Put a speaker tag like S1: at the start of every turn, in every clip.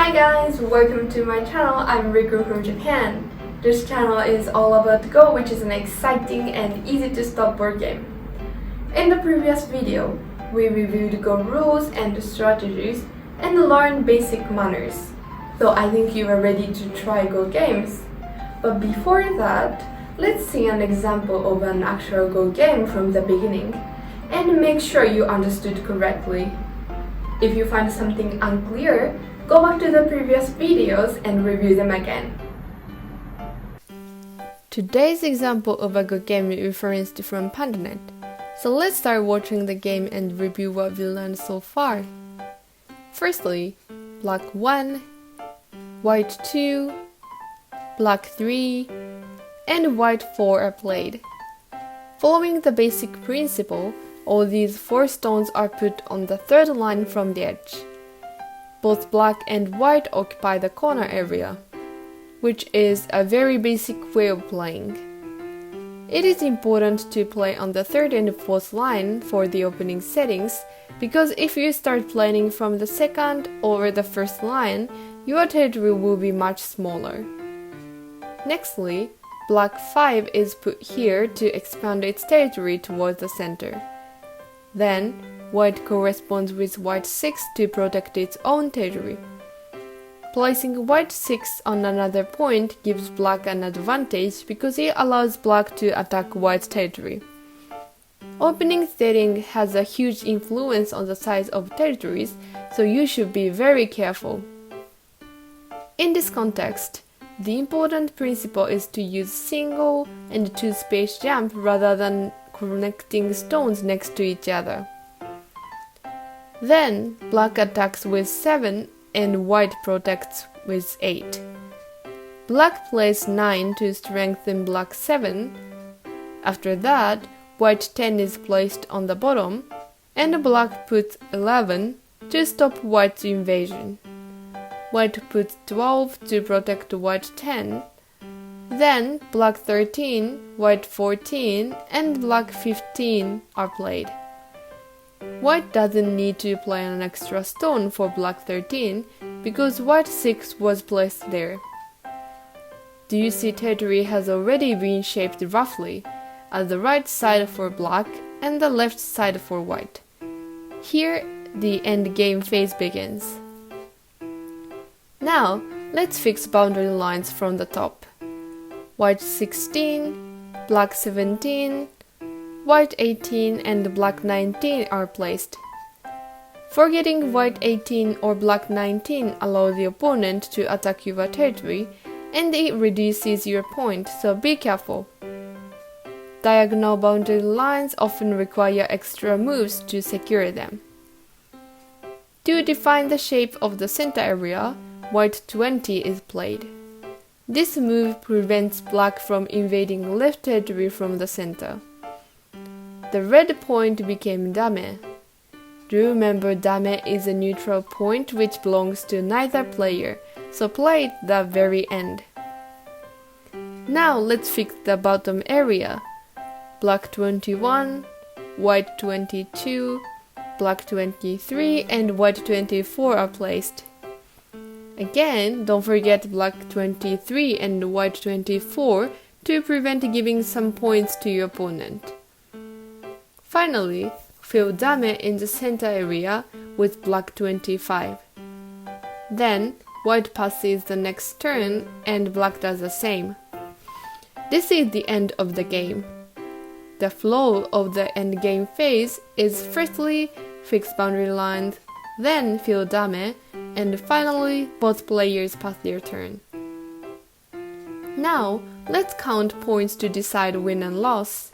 S1: Hi guys, welcome to my channel. I'm Riku from Japan. This channel is all about Go, which is an exciting and easy to stop board game. In the previous video, we reviewed Go rules and strategies and learned basic manners. So I think you are ready to try Go games. But before that, let's see an example of an actual Go game from the beginning and make sure you understood correctly. If you find something unclear, go back to the previous videos and review them again. Today's example of a Go game referenced from Panda Net. So let's start watching the game and review what we learned so far. Firstly, Black 1, White 2, Black 3, and White 4 are played. Following the basic principle, all these 4 stones are put on the third line from the edge. Both black and white occupy the corner area, which is a very basic way of playing. It is important to play on the third and fourth line for the opening settings, because if you start playing from the second or the first line, your territory will be much smaller. Nextly, Black 5 is put here to expand its territory towards the center. Then, White corresponds with White 6 to protect its own territory. Placing White 6 on another point gives Black an advantage because it allows Black to attack White's territory. Opening setting has a huge influence on the size of territories, so you should be very careful. In this context, the important principle is to use single and two space jump rather than connecting stones next to each other. Then, Black attacks with 7 and White protects with 8. Black plays 9 to strengthen Black 7. After that, White 10 is placed on the bottom, and Black puts 11 to stop White's invasion. White puts 12 to protect White 10. Then, Black 13, White 14, and Black 15 are played. White doesn't need to play an extra stone for Black 13 because White 6 was placed there. Do you see territory has already been shaped roughly, as the right side for Black and the left side for White. Here, the endgame phase begins. Now, let's fix boundary lines from the top. White 16, Black 17, White 18 and Black 19 are placed. Forgetting White 18 or Black 19 allows the opponent to attack your territory, and it reduces your point, so be careful. Diagonal boundary lines often require extra moves to secure them. To define the shape of the center area, White 20 is played. This move prevents Black from invading left territory from the center. The red point became dame. Do remember dame is a neutral point which belongs to neither player, so play it at the very end. Now let's fix the bottom area. Black 21, White 22, Black 23 and White 24 are placed. Again, don't forget Black 23 and White 24 to prevent giving some points to your opponent. Finally, fill dame in the center area with Black 25. Then, White passes the next turn and Black does the same. This is the end of the game. The flow of the endgame phase is firstly fix boundary lines, then fill dame, and finally both players pass their turn. Now, let's count points to decide win and loss.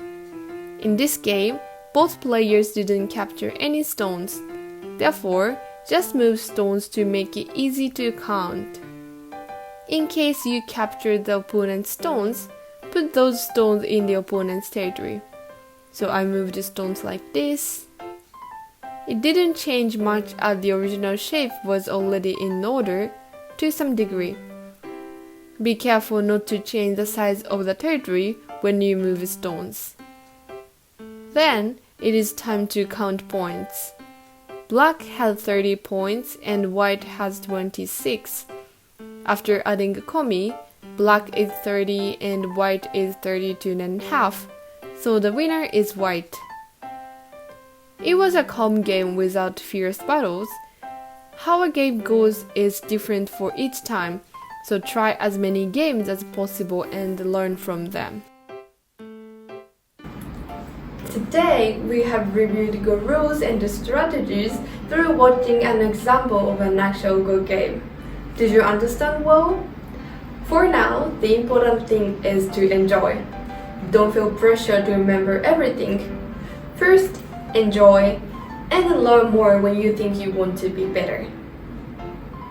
S1: In this game, both players didn't capture any stones. Therefore, just move stones to make it easy to count. In case you captured the opponent's stones, put those stones in the opponent's territory. So I moved the stones like this. It didn't change much as the original shape was already in order to some degree. Be careful not to change the size of the territory when you move stones. Then, it is time to count points. Black had 30 points and white has 26. After adding a komi, black is 30 and white is 32.5, so the winner is white. It was a calm game without fierce battles. How a game goes is different for each time, so try as many games as possible and learn from them. Today, we have reviewed Go rules and the strategies through watching an example of an actual Go game. Did you understand well? For now, the important thing is to enjoy. Don't feel pressure to remember everything. First, enjoy, and then learn more when you think you want to be better.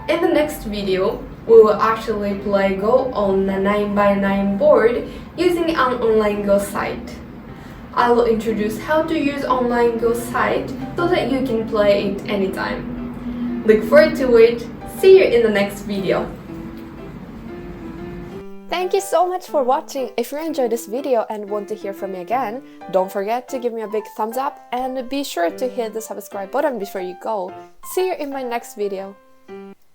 S1: In the next video, we will actually play Go on a 9x9 board using an online Go site. I will introduce how to use online Go site so that you can play it anytime. Look forward to it. See you in the next video. Thank you so much for watching. If you enjoyed this video and want to hear from me again, don't forget to give me a big thumbs up and be sure to hit the subscribe button before you go. See you in my next video.